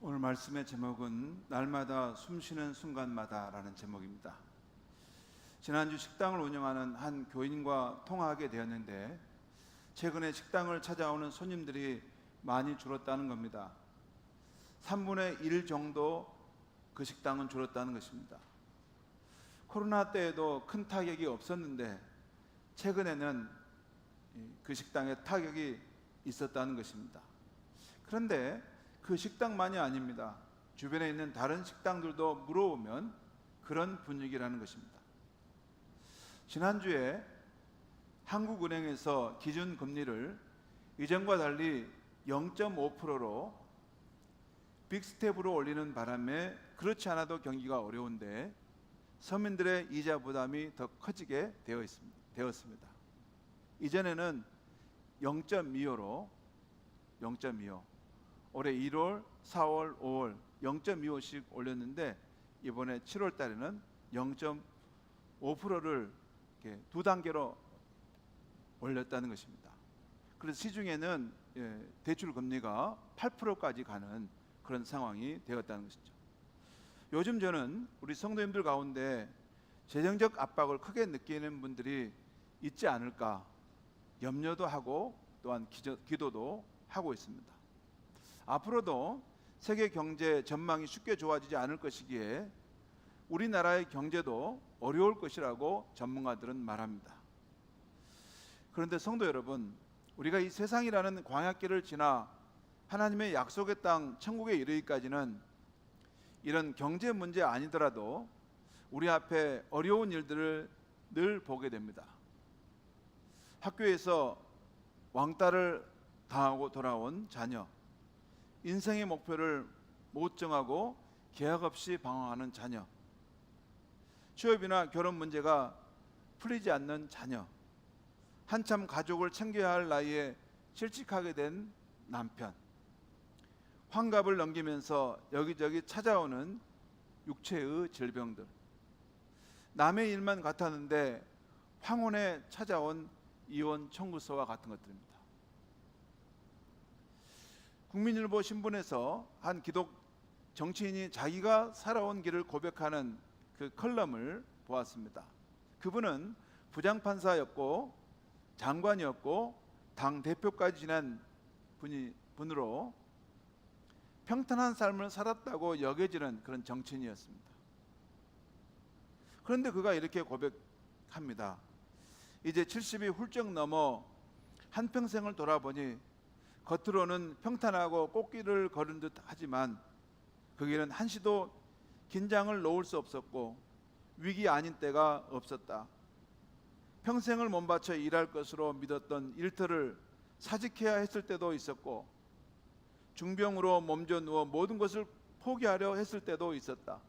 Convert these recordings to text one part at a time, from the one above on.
오늘 말씀의 제목은 날마다 숨쉬는 순간마다라는 제목입니다. 지난주 식당을 운영하는 한 교인과 통화하게 되었는데 최근에 식당을 찾아오는 손님들이 많이 줄었다는 겁니다. 3분의 1 정도 그 식당은 줄었다는 것입니다. 코로나 때에도 큰 타격이 없었는데 최근에는 그 식당에 타격이 있었다는 것입니다. 그런데 그 식당만이 아닙니다. 주변에 있는 다른 식당들도 물어보면 그런 분위기라는 것입니다. 지난주에 한국은행에서 기준금리를 이전과 달리 0.5%로 빅스텝으로 올리는 바람에 그렇지 않아도 경기가 어려운데 서민들의 이자 부담이 더 커지게 되었습니다. 이전에는 0.25로 0.25 올해 1월, 4월, 5월 0.25씩 올렸는데 이번에 7월 달에는 0.5%를 이렇게 두 단계로 올렸다는 것입니다. 그래서 시중에는 대출 금리가 8%까지 가는 그런 상황이 되었다는 것이죠. 요즘 저는 우리 성도님들 가운데 재정적 압박을 크게 느끼는 분들이 있지 않을까 염려도 하고 또한 기도도 하고 있습니다. 앞으로도 세계 경제 전망이 쉽게 좋아지지 않을 것이기에 우리나라의 경제도 어려울 것이라고 전문가들은 말합니다. 그런데 성도 여러분, 우리가 이 세상이라는 광야길을 지나 하나님의 약속의 땅 천국에 이르기까지는 이런 경제 문제 아니더라도 우리 앞에 어려운 일들을 늘 보게 됩니다. 학교에서 왕따를 당하고 돌아온 자녀, 인생의 목표를 못 정하고 계약 없이 방황하는 자녀, 취업이나 결혼 문제가 풀리지 않는 자녀, 한참 가족을 챙겨야 할 나이에 실직하게 된 남편, 환갑을 넘기면서 여기저기 찾아오는 육체의 질병들, 남의 일만 같았는데 황혼에 찾아온 이혼 청구서와 같은 것들입니다. 국민일보 신문에서 한 기독 정치인이 자기가 살아온 길을 고백하는 그 컬럼을 보았습니다. 그분은 부장판사였고 장관이었고 당대표까지 지낸 분으로 평탄한 삶을 살았다고 여겨지는 그런 정치인이었습니다. 그런데 그가 이렇게 고백합니다. 이제 70이 훌쩍 넘어 한평생을 돌아보니 겉으로는 평탄하고 꽃길을 걸은 듯 하지만 그 길은 한시도 긴장을 놓을 수 없었고 위기 아닌 때가 없었다. 평생을 몸바쳐 일할 것으로 믿었던 일터를 사직해야 했을 때도 있었고 중병으로 몸져 누워 모든 것을 포기하려 했을 때도 있었다.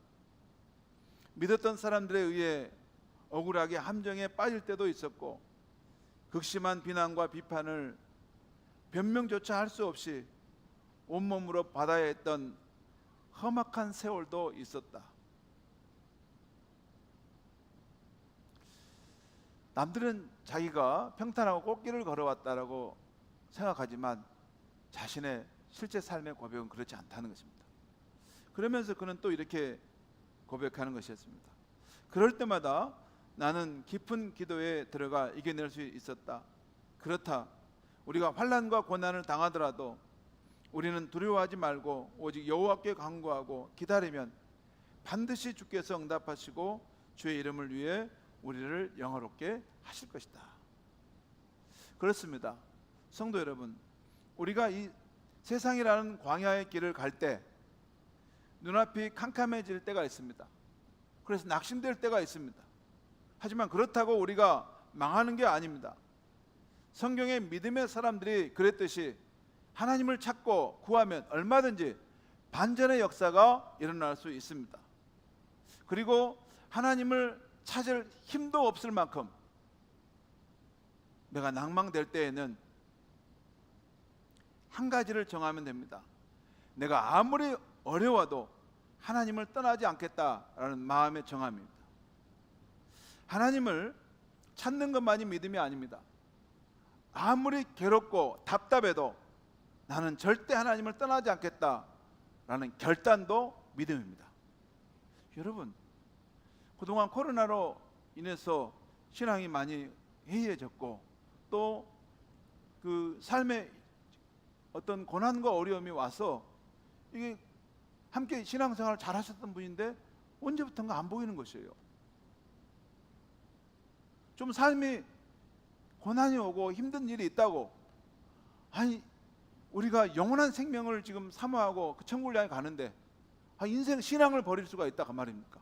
믿었던 사람들에 의해 억울하게 함정에 빠질 때도 있었고 극심한 비난과 비판을 변명조차 할 수 없이 온몸으로 받아야 했던 험악한 세월도 있었다. 남들은 자기가 평탄하고 꽃길을 걸어왔다라고 생각하지만 자신의 실제 삶의 고백은 그렇지 않다는 것입니다. 그러면서 그는 또 이렇게 고백하는 것이었습니다. 그럴 때마다 나는 깊은 기도에 들어가 이겨낼 수 있었다. 그렇다. 우리가 환난과 고난을 당하더라도 우리는 두려워하지 말고 오직 여호와께 간구하고 기다리면 반드시 주께서 응답하시고 주의 이름을 위해 우리를 영화롭게 하실 것이다. 그렇습니다. 성도 여러분, 우리가 이 세상이라는 광야의 길을 갈 때 눈앞이 캄캄해질 때가 있습니다. 그래서 낙심될 때가 있습니다. 하지만 그렇다고 우리가 망하는 게 아닙니다. 성경의 믿음의 사람들이 그랬듯이 하나님을 찾고 구하면 얼마든지 반전의 역사가 일어날 수 있습니다. 그리고 하나님을 찾을 힘도 없을 만큼 내가 낭망될 때에는 한 가지를 정하면 됩니다. 내가 아무리 어려워도 하나님을 떠나지 않겠다라는 마음의 정함입니다. 하나님을 찾는 것만이 믿음이 아닙니다. 아무리 괴롭고 답답해도 나는 절대 하나님을 떠나지 않겠다. 라는 결단도 믿음입니다. 여러분, 그동안 코로나로 인해서 신앙이 많이 해이해졌고 또 그 삶에 어떤 고난과 어려움이 와서 이게 함께 신앙생활을 잘 하셨던 분인데 언제부턴가 안 보이는 것이에요. 좀 삶이 고난이 오고 힘든 일이 있다고, 아니 우리가 영원한 생명을 지금 사모하고 그 천국을 향해 가는데 인생 신앙을 버릴 수가 있다 그 말입니까?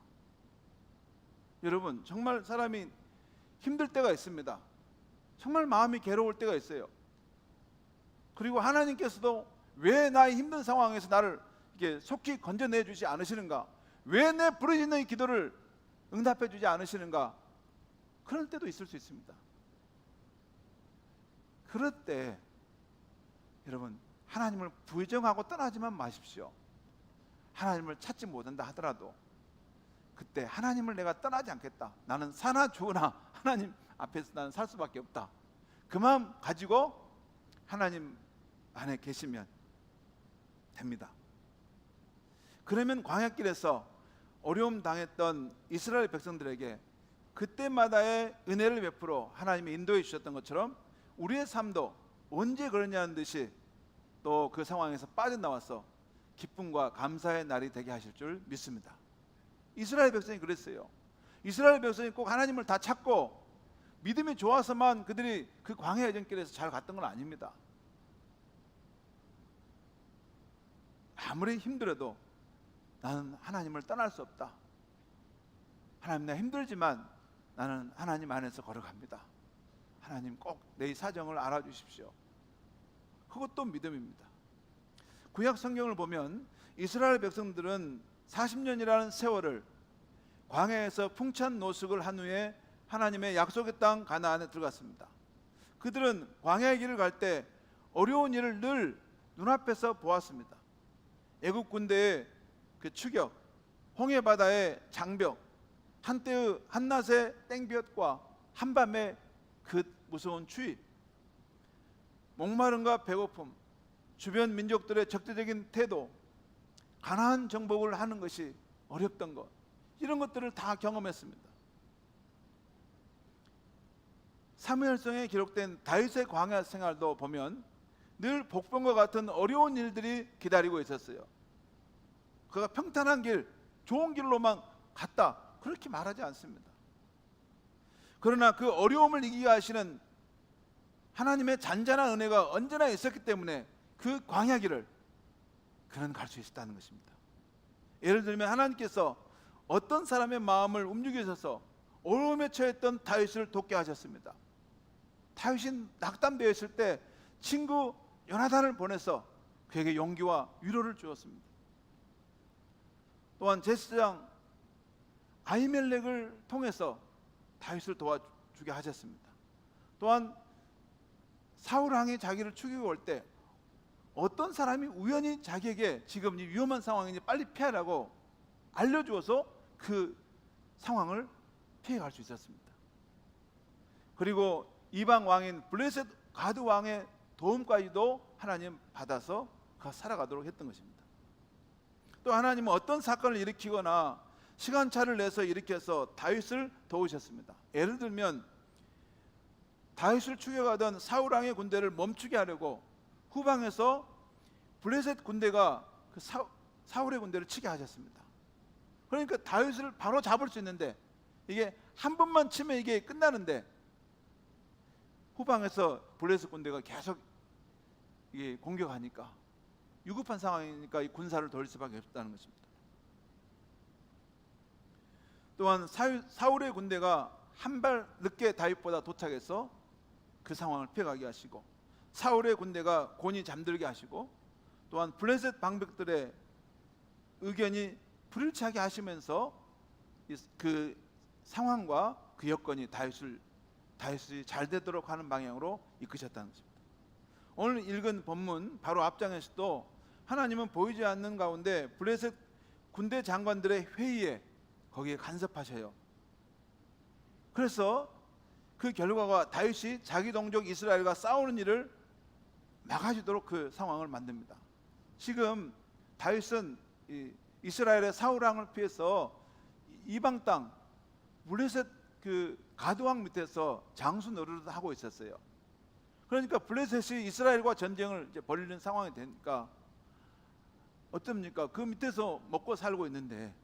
여러분, 정말 사람이 힘들 때가 있습니다. 정말 마음이 괴로울 때가 있어요. 그리고 하나님께서도 왜 나의 힘든 상황에서 나를 이렇게 속히 건져내 주지 않으시는가? 왜 내 부르짖는 이 기도를 응답해 주지 않으시는가? 그럴 때도 있을 수 있습니다. 그럴 때 여러분, 하나님을 부정하고 떠나지만 마십시오. 하나님을 찾지 못한다 하더라도 그때 하나님을 내가 떠나지 않겠다, 나는 사나 죽으나 하나님 앞에서 나는 살 수밖에 없다, 그 마음 가지고 하나님 안에 계시면 됩니다. 그러면 광야길에서 어려움 당했던 이스라엘 백성들에게 그때마다의 은혜를 베풀어 하나님이 인도해 주셨던 것처럼 우리의 삶도 언제 그러냐는 듯이 또 그 상황에서 빠져나와서 기쁨과 감사의 날이 되게 하실 줄 믿습니다. 이스라엘 백성이 그랬어요. 이스라엘 백성이 꼭 하나님을 다 찾고 믿음이 좋아서만 그들이 그 광야 여정길에서 잘 갔던 건 아닙니다. 아무리 힘들어도 나는 하나님을 떠날 수 없다. 하나님, 나 힘들지만 나는 하나님 안에서 걸어갑니다. 하나님 꼭 내 사정을 알아주십시오. 그것도 믿음입니다. 구약 성경을 보면 이스라엘 백성들은 40년이라는 세월을 광야에서 풍찬 노숙을 한 후에 하나님의 약속의 땅 가나안에 들어갔습니다. 그들은 광야의 길을 갈 때 어려운 일을 늘 눈앞에서 보았습니다. 애국 군대의 그 추격, 홍해 바다의 장벽, 한때의 한낮의 땡볕과 한밤의 그 무서운 추위, 목마름과 배고픔, 주변 민족들의 적대적인 태도, 가나안 정복을 하는 것이 어렵던 것, 이런 것들을 다 경험했습니다. 사무엘성에 기록된 다윗의 광야 생활도 보면 늘 복병과 같은 어려운 일들이 기다리고 있었어요. 그가 평탄한 길, 좋은 길로만 갔다, 그렇게 말하지 않습니다. 그러나 그 어려움을 이기게 하시는 하나님의 잔잔한 은혜가 언제나 있었기 때문에 그 광야 길을 그는 갈 수 있었다는 것입니다. 예를 들면 하나님께서 어떤 사람의 마음을 움직이셔서 어려움에 처했던 다윗을 돕게 하셨습니다. 다윗이 낙담되어 있을 때 친구 요나단을 보내서 그에게 용기와 위로를 주었습니다. 또한 제사장 아히멜렉을 통해서 다윗을 도와주게 하셨습니다. 또한 사울 왕이 자기를 죽이고 올 때 어떤 사람이 우연히 자기에게 지금 이 위험한 상황이니 빨리 피하라고 알려주어서 그 상황을 피해갈 수 있었습니다. 그리고 이방 왕인 블레셋 가드 왕의 도움까지도 하나님 받아서 그가 살아가도록 했던 것입니다. 또 하나님은 어떤 사건을 일으키거나 시간차를 내서 일으켜서 다윗을 도우셨습니다. 예를 들면 다윗을 추격하던 사울 왕의 군대를 멈추게 하려고 후방에서 블레셋 군대가 그 사울의 군대를 치게 하셨습니다. 그러니까 다윗을 바로 잡을 수 있는데 이게 한 번만 치면 이게 끝나는데 후방에서 블레셋 군대가 계속 이게 공격하니까 위급한 상황이니까 이 군사를 돌릴 수밖에 없다는 것입니다. 또한 사울의 군대가 한 발 늦게 다윗보다 도착해서 그 상황을 피해가게 하시고 사울의 군대가 곤히 잠들게 하시고 또한 블레셋 방백들의 의견이 불일치하게 하시면서 그 상황과 그 여건이 다윗이 잘 되도록 하는 방향으로 이끄셨다는 것입니다. 오늘 읽은 본문 바로 앞장에서도 하나님은 보이지 않는 가운데 블레셋 군대 장관들의 회의에 거기에 간섭하셔요. 그래서 그 결과가 다윗이 자기 동족 이스라엘과 싸우는 일을 막아주도록 그 상황을 만듭니다. 지금 다윗은 이스라엘의 사울 왕을 피해서 이방 땅 블레셋 그 가드왕 밑에서 장수 노릇을 하고 있었어요. 그러니까 블레셋이 이스라엘과 전쟁을 이제 벌이는 상황이 되니까 어떻습니까? 그 밑에서 먹고 살고 있는데,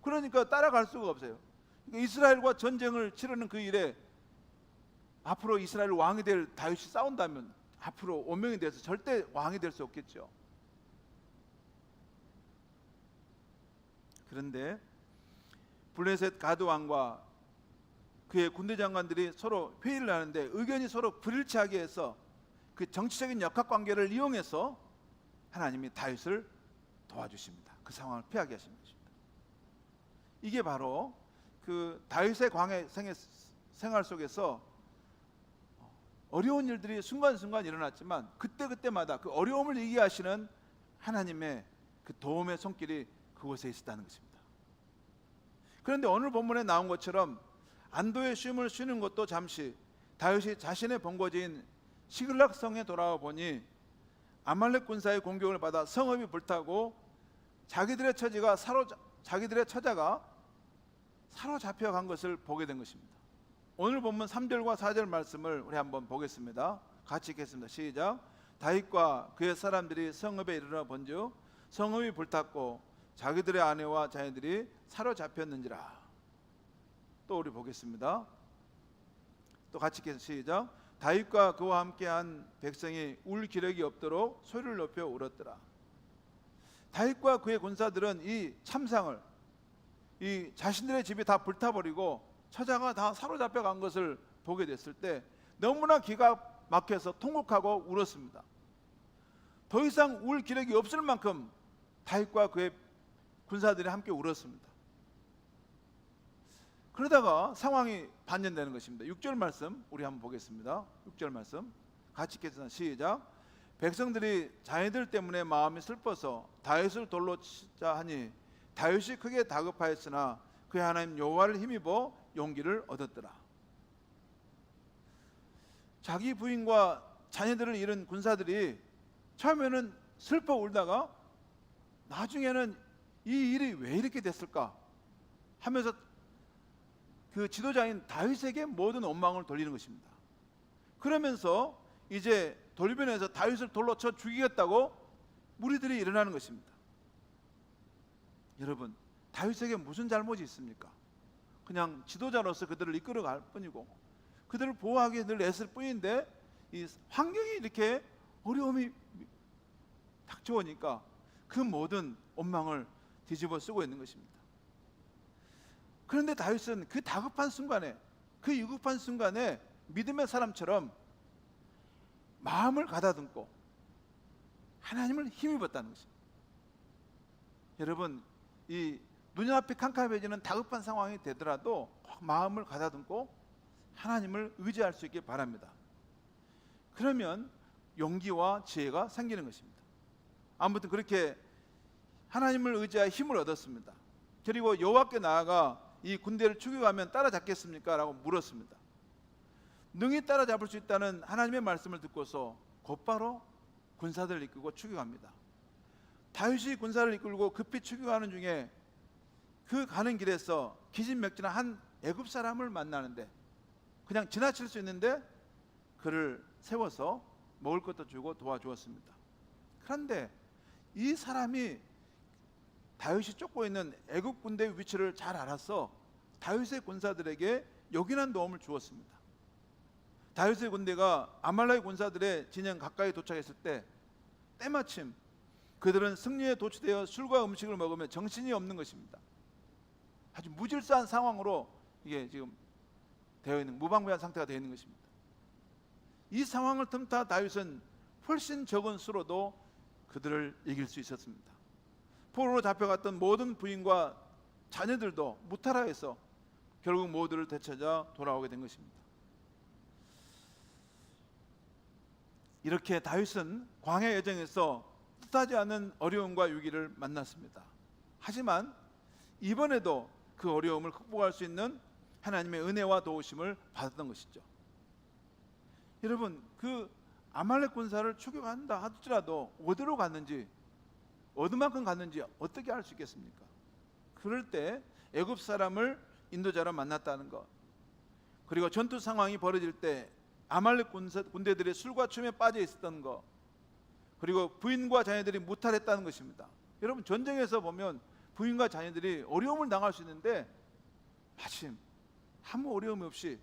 그러니까 따라갈 수가 없어요. 그러니까 이스라엘과 전쟁을 치르는 그 일에 앞으로 이스라엘 왕이 될 다윗이 싸운다면 앞으로 원명이 돼서 절대 왕이 될 수 없겠죠. 그런데 블레셋 가드 왕과 그의 군대 장관들이 서로 회의를 하는데 의견이 서로 불일치하게 해서 그 정치적인 역학관계를 이용해서 하나님이 다윗을 도와주십니다. 그 상황을 피하게 하신 것입니다. 이게 바로 그 다윗의 광야 생활 속에서 어려운 일들이 순간순간 일어났지만 그때그때마다 그 어려움을 이기하시는 하나님의 그 도움의 손길이 그곳에 있었다는 것입니다. 그런데 오늘 본문에 나온 것처럼 안도의 쉼을 쉬는 것도 잠시, 다윗이 자신의 본거지인 시글락 성에 돌아와 보니 아말렉 군사의 공격을 받아 성읍이 불타고 자기들의 처자가 사로잡혀 간 것을 보게 된 것입니다. 오늘 본문 3절과 4절 말씀을 우리 한번 보겠습니다. 같이 읽겠습니다. 시작. 다윗과 그의 사람들이 성읍에 이르러 본즉 성읍이 불탔고 자기들의 아내와 자녀들이 사로잡혔는지라. 또 우리 보겠습니다. 또 같이 읽겠습니다. 시작. 다윗과 그와 함께한 백성이 울 기력이 없도록 소리를 높여 울었더라. 다윗과 그의 군사들은 이 참상을, 이 자신들의 집이 다 불타버리고 처자가 다 사로잡혀 간 것을 보게 됐을 때 너무나 기가 막혀서 통곡하고 울었습니다. 더 이상 울 기력이 없을 만큼 다윗과 그의 군사들이 함께 울었습니다. 그러다가 상황이 반전되는 것입니다. 6절 말씀 우리 한번 보겠습니다. 6절 말씀 같이 읽겠습니다. 시작. 백성들이 자녀들 때문에 마음이 슬퍼서 다윗을 돌로 치자 하니 다윗이 크게 다급하였으나 그의 하나님 여호와를 힘입어 용기를 얻었더라. 자기 부인과 자녀들을 잃은 군사들이 처음에는 슬퍼 울다가 나중에는 이 일이 왜 이렇게 됐을까 하면서 그 지도자인 다윗에게 모든 원망을 돌리는 것입니다. 그러면서 이제 돌변해서 다윗을 돌로 쳐 죽이겠다고 무리들이 일어나는 것입니다. 여러분, 다윗에게 무슨 잘못이 있습니까? 그냥 지도자로서 그들을 이끌어갈 뿐이고 그들을 보호하기 늘 애쓸 뿐인데 이 환경이 이렇게 어려움이 닥쳐오니까 그 모든 원망을 뒤집어 쓰고 있는 것입니다. 그런데 다윗은 그 다급한 순간에, 그 위급한 순간에 믿음의 사람처럼 마음을 가다듬고 하나님을 힘입었다는 것입니다. 여러분, 이 눈앞이 캄캄해지는 다급한 상황이 되더라도 마음을 가다듬고 하나님을 의지할 수 있길 바랍니다. 그러면 용기와 지혜가 생기는 것입니다. 아무튼 그렇게 하나님을 의지하여 힘을 얻었습니다. 그리고 여호와께 나아가 이 군대를 추격하면 따라잡겠습니까? 라고 물었습니다. 능히 따라잡을 수 있다는 하나님의 말씀을 듣고서 곧바로 군사들을 이끌고 추격합니다. 다윗이 군사를 이끌고 급히 추격하는 중에 그 가는 길에서 기진맥진한 한 애굽 사람을 만나는데 그냥 지나칠 수 있는데 그를 세워서 먹을 것도 주고 도와주었습니다. 그런데 이 사람이 다윗이 쫓고 있는 애굽 군대의 위치를 잘 알아서 다윗의 군사들에게 요긴한 도움을 주었습니다. 다윗의 군대가 아말렉 군사들의 진영 가까이 도착했을 때 때마침 그들은 승리에 도취되어 술과 음식을 먹으며 정신이 없는 것입니다. 아주 무질서한 상황으로 이게 지금 되어 있는, 무방비한 상태가 되어 있는 것입니다. 이 상황을 틈타 다윗은 훨씬 적은 수로도 그들을 이길 수 있었습니다. 포로로 잡혀갔던 모든 부인과 자녀들도 무탈하여서 결국 모두를 되찾아 돌아오게 된 것입니다. 이렇게 다윗은 광야 여정에서 뜻하지 않은 어려움과 위기를 만났습니다. 하지만 이번에도 그 어려움을 극복할 수 있는 하나님의 은혜와 도우심을 받았던 것이죠. 여러분, 그 아말렉 군사를 추격한다 하더라도 어디로 갔는지 어디만큼 갔는지 어떻게 알 수 있겠습니까? 그럴 때 애굽 사람을 인도자로 만났다는 것, 그리고 전투 상황이 벌어질 때 아말렉 군대들이 술과 춤에 빠져 있었던 것, 그리고 부인과 자녀들이 무탈했다는 것입니다. 여러분, 전쟁에서 보면 부인과 자녀들이 어려움을 당할 수 있는데 마침 아무 어려움 없이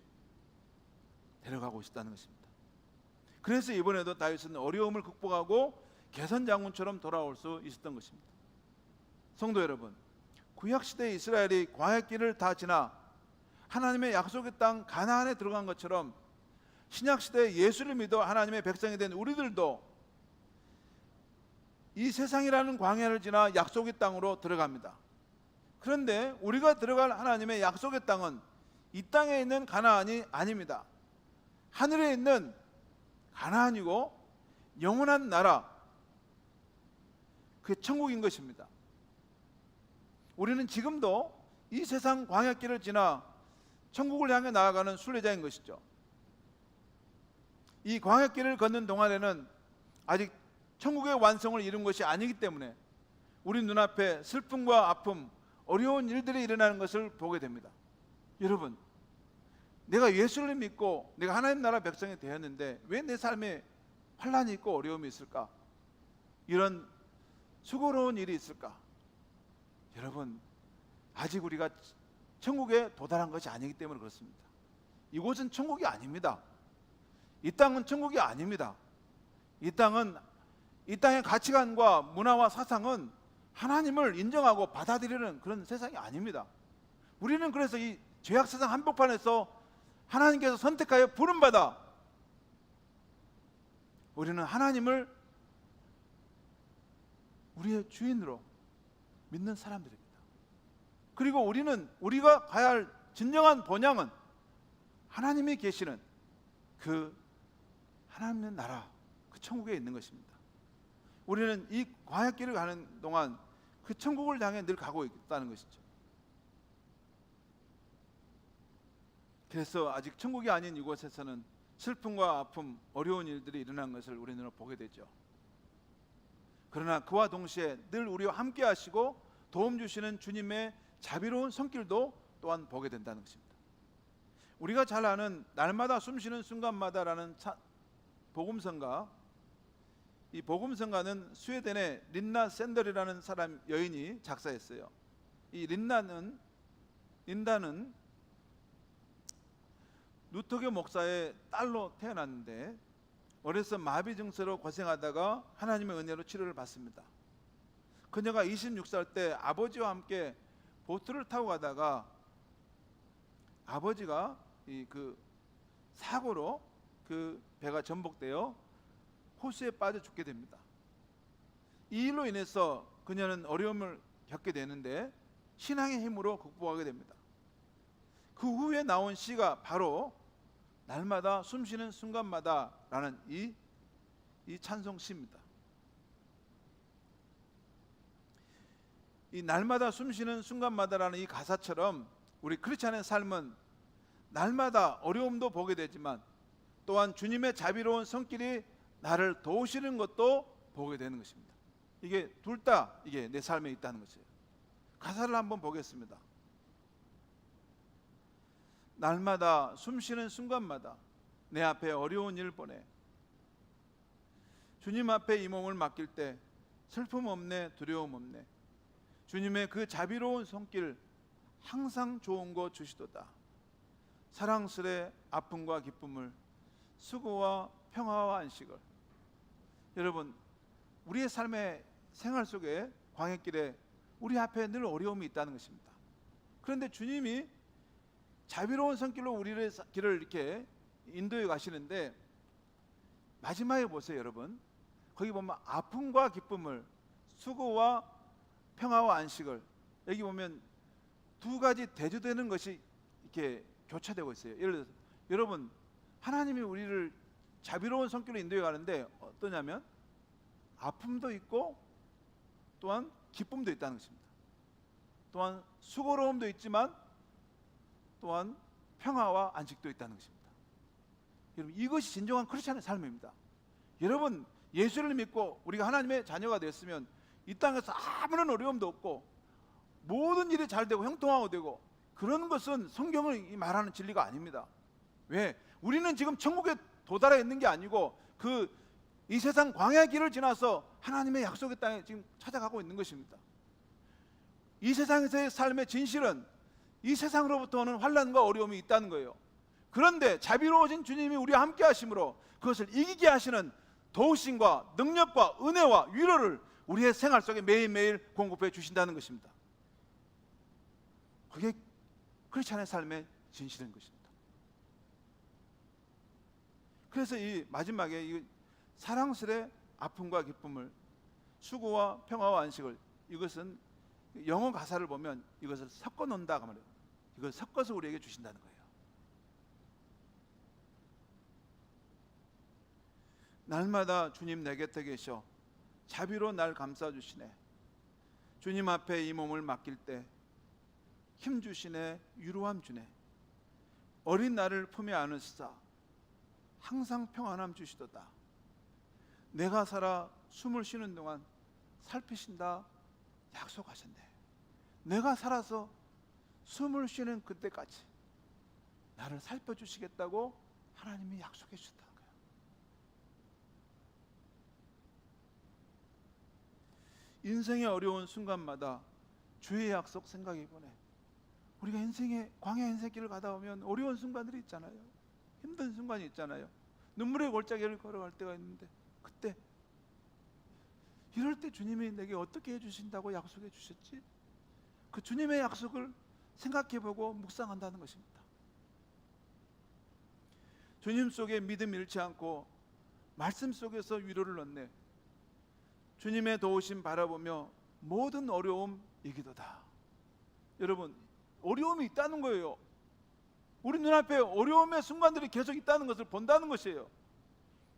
데려가고 있었다는 것입니다. 그래서 이번에도 다윗은 어려움을 극복하고 개선 장군처럼 돌아올 수 있었던 것입니다. 성도 여러분, 구약시대 이스라엘이 광야길을 다 지나 하나님의 약속의 땅 가나안에 들어간 것처럼 신약시대 예수를 믿어 하나님의 백성이 된 우리들도 이 세상이라는 광야를 지나 약속의 땅으로 들어갑니다. 그런데 우리가 들어갈 하나님의 약속의 땅은 이 땅에 있는 가나안이 아닙니다. 하늘에 있는 가나안이고 영원한 나라, 그 천국인 것입니다. 우리는 지금도 이 세상 광야길을 지나 천국을 향해 나아가는 순례자인 것이죠. 이 광야길을 걷는 동안에는 아직 천국의 완성을 이룬 것이 아니기 때문에 우리 눈앞에 슬픔과 아픔, 어려운 일들이 일어나는 것을 보게 됩니다. 여러분, 내가 예수를 믿고 내가 하나님 나라 백성이 되었는데 왜 내 삶에 환난이 있고 어려움이 있을까? 이런 수고로운 일이 있을까? 여러분, 아직 우리가 천국에 도달한 것이 아니기 때문에 그렇습니다. 이곳은 천국이 아닙니다. 이 땅은 천국이 아닙니다. 이 땅은, 이 땅의 가치관과 문화와 사상은 하나님을 인정하고 받아들이는 그런 세상이 아닙니다. 우리는 그래서 이 죄악 세상 한복판에서 하나님께서 선택하여 부름받아 우리는 하나님을 우리의 주인으로 믿는 사람들입니다. 그리고 우리가 가야 할 진정한 본향은 하나님이 계시는 그 하나님의 나라, 그 천국에 있는 것입니다. 우리는 이 광야길을 가는 동안 그 천국을 향해 늘 가고 있다는 것이죠. 그래서 아직 천국이 아닌 이곳에서는 슬픔과 아픔, 어려운 일들이 일어난 것을 우리는 보게 되죠. 그러나 그와 동시에 늘 우리와 함께 하시고 도움 주시는 주님의 자비로운 손길도 또한 보게 된다는 것입니다. 우리가 잘 아는 날마다 숨쉬는 순간마다라는 복음성가, 이 복음성가는 스웨덴의 린나 샌더이라는 사람 여인이 작사했어요. 이 린다는 누토교 목사의 딸로 태어났는데 어려서 마비 증세로 고생하다가 하나님의 은혜로 치료를 받습니다. 그녀가 26살 때 아버지와 함께 보트를 타고 가다가 아버지가 그 사고로 그 배가 전복되어 호수에 빠져 죽게 됩니다. 이 일로 인해서 그녀는 어려움을 겪게 되는데 신앙의 힘으로 극복하게 됩니다. 그 후에 나온 시가 바로 날마다 숨쉬는 순간마다 라는 이 찬송시입니다. 이 날마다 숨쉬는 순간마다라는 이 가사처럼 우리 크리스찬의 삶은 날마다 어려움도 보게 되지만 또한 주님의 자비로운 손길이 나를 도우시는 것도 보게 되는 것입니다. 이게 둘 다 이게 내 삶에 있다는 것이에요. 가사를 한번 보겠습니다. 날마다 숨쉬는 순간마다 내 앞에 어려운 일 보내 주님 앞에 이 몸을 맡길 때 슬픔 없네, 두려움 없네. 주님의 그 자비로운 손길 항상 좋은 거 주시도다. 사랑스레 아픔과 기쁨을, 수고와 평화와 안식을. 여러분, 우리의 삶의 생활 속에 광야길에 우리 앞에 늘 어려움이 있다는 것입니다. 그런데 주님이 자비로운 손길로 우리의 길을 이렇게 인도해 가시는데 마지막에 보세요, 여러분. 거기 보면 아픔과 기쁨을, 수고와 평화와 안식을, 여기 보면 두 가지 대조되는 것이 이렇게 교차되고 있어요. 예를 들어서 여러분, 하나님이 우리를 자비로운 손길로 인도해 가는데 어떠냐면 아픔도 있고 또한 기쁨도 있다는 것입니다. 또한 수고로움도 있지만 또한 평화와 안식도 있다는 것입니다. 여러분, 이것이 진정한 크리스찬의 삶입니다. 여러분, 예수를 믿고 우리가 하나님의 자녀가 됐으면 이 땅에서 아무런 어려움도 없고 모든 일이 잘 되고 형통하고 되고, 그런 것은 성경을 말하는 진리가 아닙니다. 왜? 우리는 지금 천국에 도달해 있는 게 아니고 이 세상 광야의 길을 지나서 하나님의 약속의 땅에 지금 찾아가고 있는 것입니다. 이 세상에서의 삶의 진실은 이 세상으로부터 오는 환난과 어려움이 있다는 거예요. 그런데 자비로우신 주님이 우리와 함께 하심으로 그것을 이기게 하시는 도우심과 능력과 은혜와 위로를 우리의 생활 속에 매일매일 공급해 주신다는 것입니다. 그게 크리스찬의 삶의 진실인 것입니다. 그래서 이 마지막에 이 사랑스레 아픔과 기쁨을, 수고와 평화와 안식을, 이것은 영어 가사를 보면 이것을 섞어 놓는다 그 말이에요. 이걸 섞어서 우리에게 주신다는 거예요. 날마다 주님 내 곁에 계셔 자비로 날 감싸 주시네. 주님 앞에 이 몸을 맡길 때 힘 주시네, 위로함 주네. 어린 나를 품에 안으시사 항상 평안함 주시도다. 내가 살아 숨을 쉬는 동안 살피신다 약속하셨네. 내가 살아서 숨을 쉬는 그때까지 나를 살펴주시겠다고 하나님이 약속해 주셨다는 거예요. 인생의 어려운 순간마다 주의 약속 생각해 보네. 우리가 인생의 광야 인생길을 가다 보면 어려운 순간들이 있잖아요. 힘든 순간이 있잖아요. 눈물의 골짜기를 걸어갈 때가 있는데, 그때 이럴 때 주님이 내게 어떻게 해주신다고 약속해 주셨지? 그 주님의 약속을 생각해보고 묵상한다는 것입니다. 주님 속에 믿음 잃지 않고 말씀 속에서 위로를 얻네. 주님의 도우심 바라보며 모든 어려움 이기도다. 여러분, 어려움이 있다는 거예요. 우리 눈앞에 어려움의 순간들이 계속 있다는 것을 본다는 것이에요.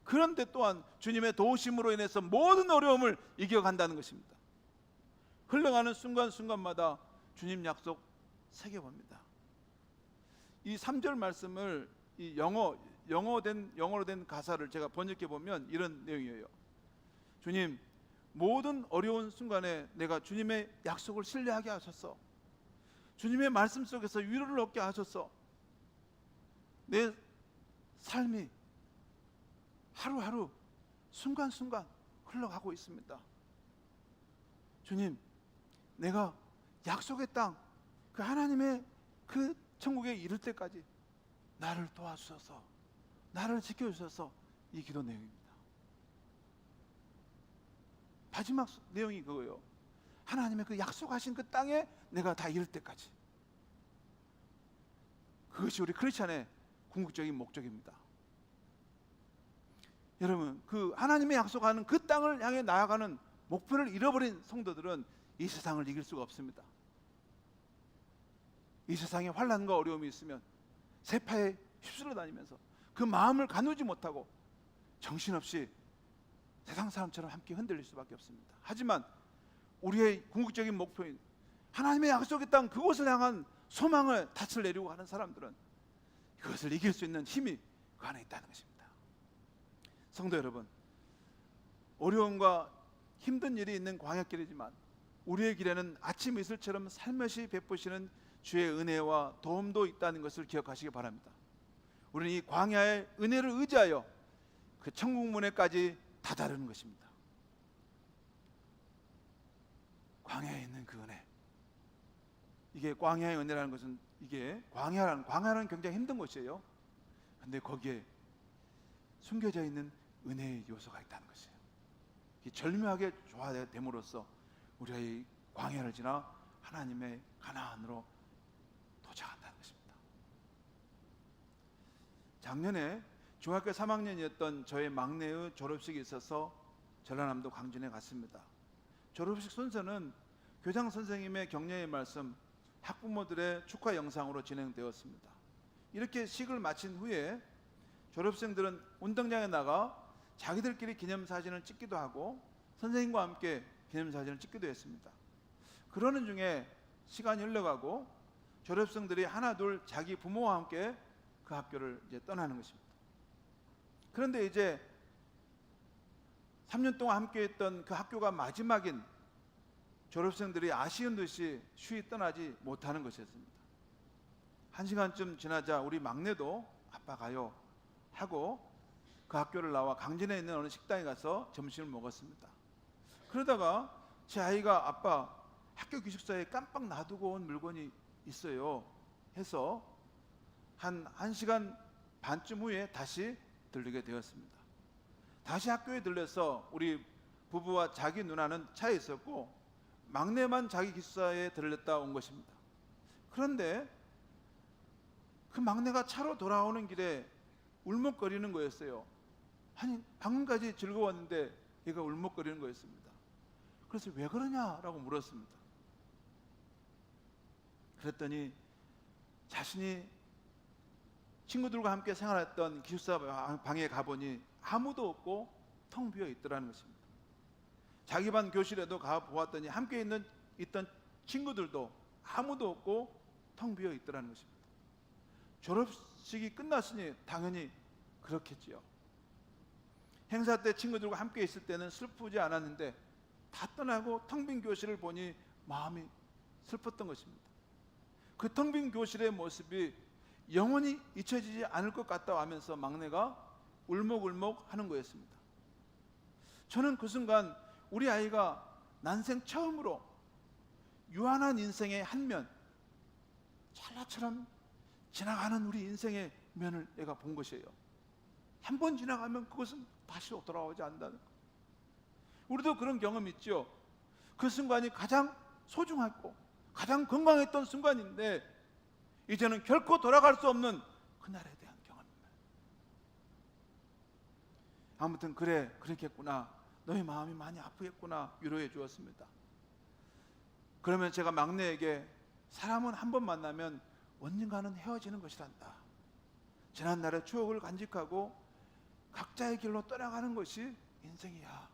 그런데 또한 주님의 도우심으로 인해서 모든 어려움을 이겨간다는 것입니다. 흘러가는 순간순간마다 주님 약속 새겨봅니다. 이 3절 말씀을 이 영어로 된 가사를 제가 번역해 보면 이런 내용이에요. 주님, 모든 어려운 순간에 내가 주님의 약속을 신뢰하게 하셨어. 주님의 말씀 속에서 위로를 얻게 하셨어. 내 삶이 하루하루 순간순간 흘러가고 있습니다. 주님, 내가 약속의 땅, 그 하나님의 그 천국에 이를 때까지 나를 도와주셔서, 나를 지켜주셔서, 이 기도 내용입니다. 마지막 내용이 그거예요. 하나님의 그 약속하신 그 땅에 내가 다 이를 때까지. 그것이 우리 크리스찬의 궁극적인 목적입니다. 여러분, 그 하나님의 약속하는 그 땅을 향해 나아가는 목표를 잃어버린 성도들은 이 세상을 이길 수가 없습니다. 이 세상에 환난과 어려움이 있으면 세파에 휩쓸려 다니면서 그 마음을 가누지 못하고 정신없이 세상 사람처럼 함께 흔들릴 수밖에 없습니다. 하지만 우리의 궁극적인 목표인 하나님의 약속의 땅, 그곳을 향한 소망을 닻을 내리고 하는 사람들은 그것을 이길 수 있는 힘이 그 안에 있다는 것입니다. 성도 여러분, 어려움과 힘든 일이 있는 광야길이지만 우리의 길에는 아침 이슬처럼 살며시 베푸시는 주의 은혜와 도움도 있다는 것을 기억하시기 바랍니다. 우리는 이 광야의 은혜를 의지하여 그 천국 문에까지 다다르는 것입니다. 광야에 있는 그 은혜, 이게 광야의 은혜라는 것은, 이게 광야라는 굉장히 힘든 곳이에요. 그런데 거기에 숨겨져 있는 은혜의 요소가 있다는 것이에요. 절묘하게 조화됨으로써 우리가 이 광야를 지나 하나님의 가나안으로 도착한다는 것입니다. 작년에 중학교 3학년이었던 저의 막내의 졸업식이 있어서 전라남도 광진에 갔습니다. 졸업식 순서는 교장 선생님의 격려의 말씀, 학부모들의 축하 영상으로 진행되었습니다. 이렇게 식을 마친 후에 졸업생들은 운동장에 나가 자기들끼리 기념사진을 찍기도 하고 선생님과 함께 기념사진을 찍기도 했습니다. 그러는 중에 시간이 흘러가고 졸업생들이 하나 둘 자기 부모와 함께 그 학교를 이제 떠나는 것입니다. 그런데 이제 3년 동안 함께 했던 그 학교가 마지막인 졸업생들이 아쉬운 듯이 쉬이 떠나지 못하는 것이었습니다. 1시간쯤 지나자 우리 막내도 아빠 가요 하고 그 학교를 나와 강진에 있는 어느 식당에 가서 점심을 먹었습니다. 그러다가 제 아이가 아빠 학교 기숙사에 깜빡 놔두고 온 물건이 있어요 해서 한 1시간 반쯤 후에 다시 들르게 되었습니다. 다시 학교에 들려서 우리 부부와 자기 누나는 차에 있었고 막내만 자기 기숙사에 들렸다 온 것입니다. 그런데 그 막내가 차로 돌아오는 길에 울먹거리는 거였어요. 아니 방금까지 즐거웠는데 얘가 울먹거리는 거였습니다. 그래서 왜 그러냐라고 물었습니다. 그랬더니 자신이 친구들과 함께 생활했던 기숙사 방에 가보니 아무도 없고 텅 비어 있더라는 것입니다. 자기 반 교실에도 가보았더니 함께 있던 친구들도 아무도 없고 텅 비어 있더라는 것입니다. 졸업식이 끝났으니 당연히 그렇겠지요. 행사 때 친구들과 함께 있을 때는 슬프지 않았는데 다 떠나고 텅 빈 교실을 보니 마음이 슬펐던 것입니다. 그 텅 빈 교실의 모습이 영원히 잊혀지지 않을 것 같다 하면서 막내가 울먹울먹 하는 거였습니다. 저는 그 순간 우리 아이가 난생 처음으로 유한한 인생의 한 면, 찰나처럼 지나가는 우리 인생의 면을 내가 본 것이에요. 한 번 지나가면 그것은 다시 돌아오지 않는다는 것. 우리도 그런 경험 있죠. 그 순간이 가장 소중하고 가장 건강했던 순간인데 이제는 결코 돌아갈 수 없는 그날에 대한 경험입니다. 아무튼 그래 그렇겠구나, 너의 마음이 많이 아프겠구나 위로해 주었습니다. 그러면 제가 막내에게 사람은 한 번 만나면 언젠가는 헤어지는 것이란다. 지난날의 추억을 간직하고 각자의 길로 떠나가는 것이 인생이야.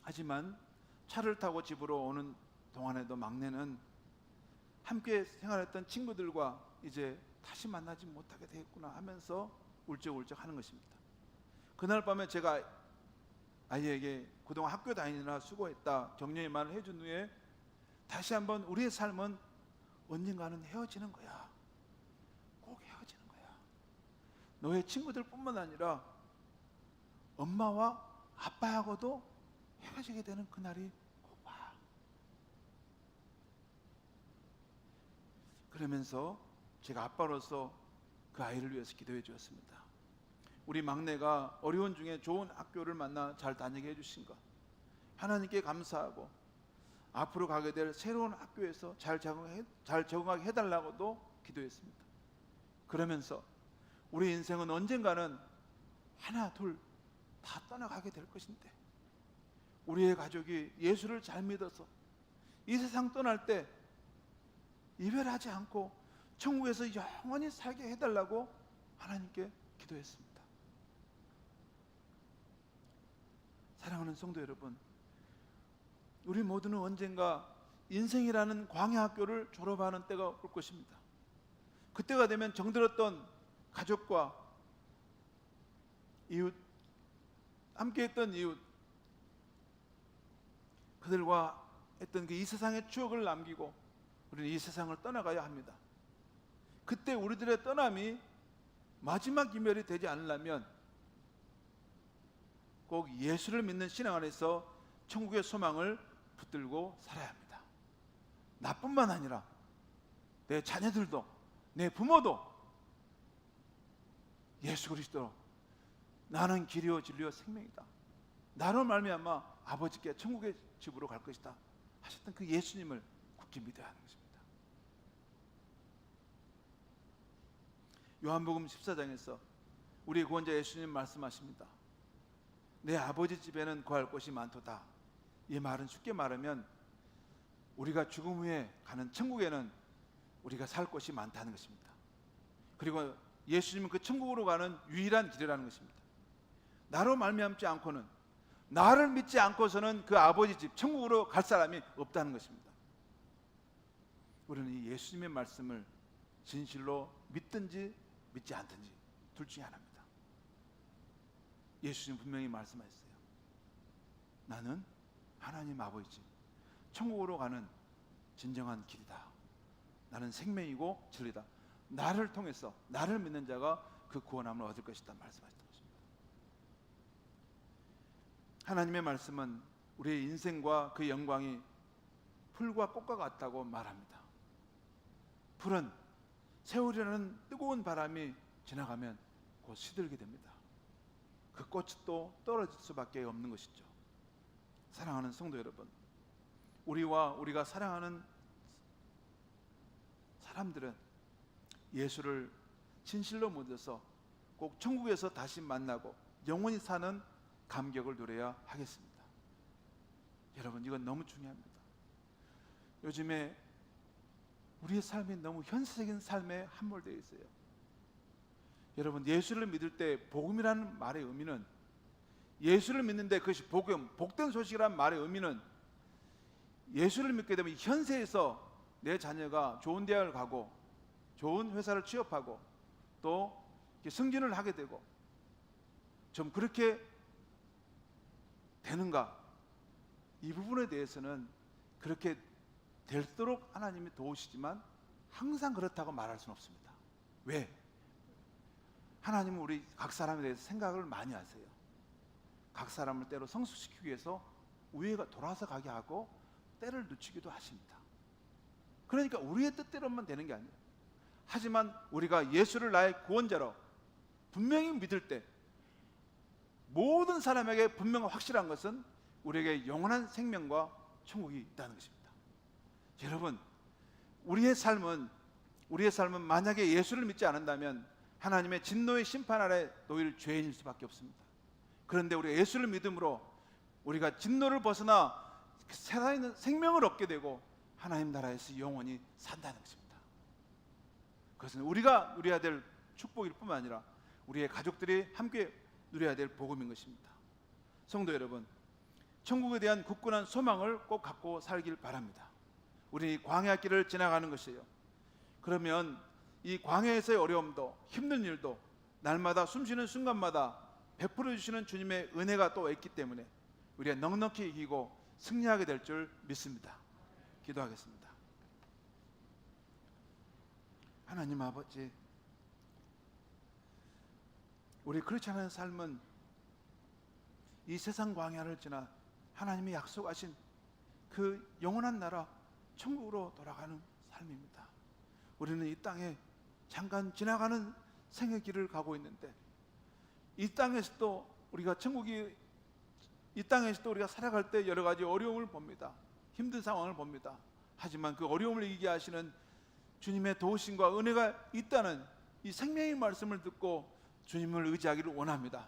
하지만 차를 타고 집으로 오는 동안에도 막내는 함께 생활했던 친구들과 이제 다시 만나지 못하게 되겠구나 하면서 울적울적 하는 것입니다. 그날 밤에 제가 아이에게 그동안 학교 다니느라 수고했다 격려의 말을 해준 후에 다시 한번 우리의 삶은 언젠가는 헤어지는 거야. 꼭 헤어지는 거야. 너의 친구들뿐만 아니라 엄마와 아빠하고도 헤어지게 되는 그날이 꼭 와. 그러면서 제가 아빠로서 그 아이를 위해서 기도해 주었습니다. 우리 막내가 어려운 중에 좋은 학교를 만나 잘 다니게 해주신 것 하나님께 감사하고 앞으로 가게 될 새로운 학교에서 잘 적응하게 해달라고도 기도했습니다. 그러면서 우리 인생은 언젠가는 하나 둘 다 떠나가게 될 것인데 우리의 가족이 예수를 잘 믿어서 이 세상 떠날 때 이별하지 않고 천국에서 영원히 살게 해달라고 하나님께 기도했습니다. 사랑하는 성도 여러분, 우리 모두는 언젠가 인생이라는 광야 학교를 졸업하는 때가 올 것입니다. 그때가 되면 정들었던 가족과 이웃, 함께했던 이웃, 그들과 했던 그 이 세상의 추억을 남기고 우리는 이 세상을 떠나가야 합니다. 그때 우리들의 떠남이 마지막 이별이 되지 않으려면 꼭 예수를 믿는 신앙 안에서 천국의 소망을 붙들고 살아야 합니다. 나뿐만 아니라 내 자녀들도 내 부모도 예수 그리스도 나는 길이요 진리요 생명이다. 나로 말미암아 아버지께 천국의 집으로 갈 것이다 하셨던 그 예수님을 굳게 믿어야 하는 것입니다. 요한복음 14장에서 우리 구원자 예수님 말씀하십니다. 내 아버지 집에는 거할 곳이 많도다. 이 말은 쉽게 말하면 우리가 죽음 후에 가는 천국에는 우리가 살 곳이 많다는 것입니다. 그리고 예수님은 그 천국으로 가는 유일한 길이라는 것입니다. 나로 말미암지 않고는, 나를 믿지 않고서는 그 아버지 집 천국으로 갈 사람이 없다는 것입니다. 우리는 이 예수님의 말씀을 진실로 믿든지 믿지 않든지 둘 중에 하나입니다. 예수님 분명히 말씀하셨어요. 나는 하나님 아버지 집, 천국으로 가는 진정한 길이다. 나는 생명이고 진리다. 나를 통해서 나를 믿는 자가 그 구원함을 얻을 것이다 말씀하셨던 것입니다. 하나님의 말씀은 우리의 인생과 그 영광이 풀과 꽃과 같다고 말합니다. 풀은 세월이라는 뜨거운 바람이 지나가면 곧 시들게 됩니다. 그 꽃이 또 떨어질 수밖에 없는 것이죠. 사랑하는 성도 여러분, 우리가 사랑하는 사람들은 예수를 진실로 믿어서 꼭 천국에서 다시 만나고 영원히 사는 감격을 누려야 하겠습니다. 여러분, 이건 너무 중요합니다. 요즘에 우리의 삶이 너무 현세적인 삶에 함몰되어 있어요. 여러분, 예수를 믿을 때 복음이라는 말의 의미는, 예수를 믿는데 그것이 복음, 복된 소식이라는 말의 의미는, 예수를 믿게 되면 현세에서 내 자녀가 좋은 대학을 가고 좋은 회사를 취업하고 또 승진을 하게 되고 좀 그렇게 되는가, 이 부분에 대해서는 그렇게 될수록 하나님이 도우시지만 항상 그렇다고 말할 수는 없습니다. 왜? 하나님은 우리 각 사람에 대해서 생각을 많이 하세요. 각 사람을 때로 성숙시키기 위해서 우회가 돌아서 가게 하고 때를 늦추기도 하십니다. 그러니까 우리의 뜻대로만 되는 게 아니에요. 하지만 우리가 예수를 나의 구원자로 분명히 믿을 때 모든 사람에게 분명 확실한 것은 우리에게 영원한 생명과 천국이 있다는 것입니다. 여러분, 우리의 삶은 만약에 예수를 믿지 않는다면 하나님의 진노의 심판 아래 놓일 죄인일 수밖에 없습니다. 그런데 우리가 예수를 믿음으로 우리가 진노를 벗어나 살아있는 생명을 얻게 되고 하나님 나라에서 영원히 산다는 것입니다. 그것은 우리가 누려야 될 축복일 뿐만 아니라 우리의 가족들이 함께 누려야 될 복음인 것입니다. 성도 여러분, 천국에 대한 굳건한 소망을 꼭 갖고 살길 바랍니다. 우리 광야 길을 지나가는 것이에요. 그러면 이 광야에서의 어려움도 힘든 일도 날마다 숨쉬는 순간마다 베풀어 주시는 주님의 은혜가 또 있기 때문에 우리가 넉넉히 이기고 승리하게 될 줄 믿습니다. 기도하겠습니다. 하나님 아버지, 우리 그렇지 않은 삶은 이 세상 광야를 지나 하나님이 약속하신 그 영원한 나라 천국으로 돌아가는 삶입니다. 우리는 이 땅에 잠깐 지나가는 생의 길을 가고 있는데 이 땅에서도 우리가 살아갈 때 여러 가지 어려움을 봅니다. 힘든 상황을 봅니다. 하지만 그 어려움을 이기게 하시는 주님의 도우심과 은혜가 있다는 이 생명의 말씀을 듣고 주님을 의지하기를 원합니다.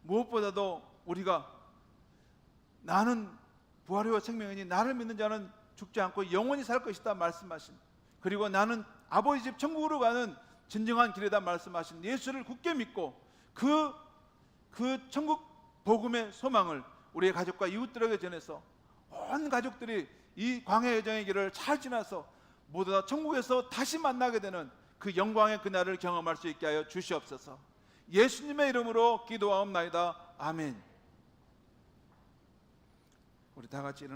무엇보다도 우리가 나는 부활이와 생명이니 나를 믿는 자는 죽지 않고 영원히 살 것이다 말씀하신, 그리고 나는 아버지 집 천국으로 가는 진정한 길이다 말씀하신 예수를 굳게 믿고 그 천국 복음의 소망을 우리의 가족과 이웃들에게 전해서 온 가족들이 이 광야 여정의 길을 잘 지나서 모두 다 천국에서 다시 만나게 되는 그 영광의 그날을 경험할 수 있게 하여 주시옵소서. 예수님의 이름으로 기도하옵나이다. 아멘. 우리 다 같이 일어나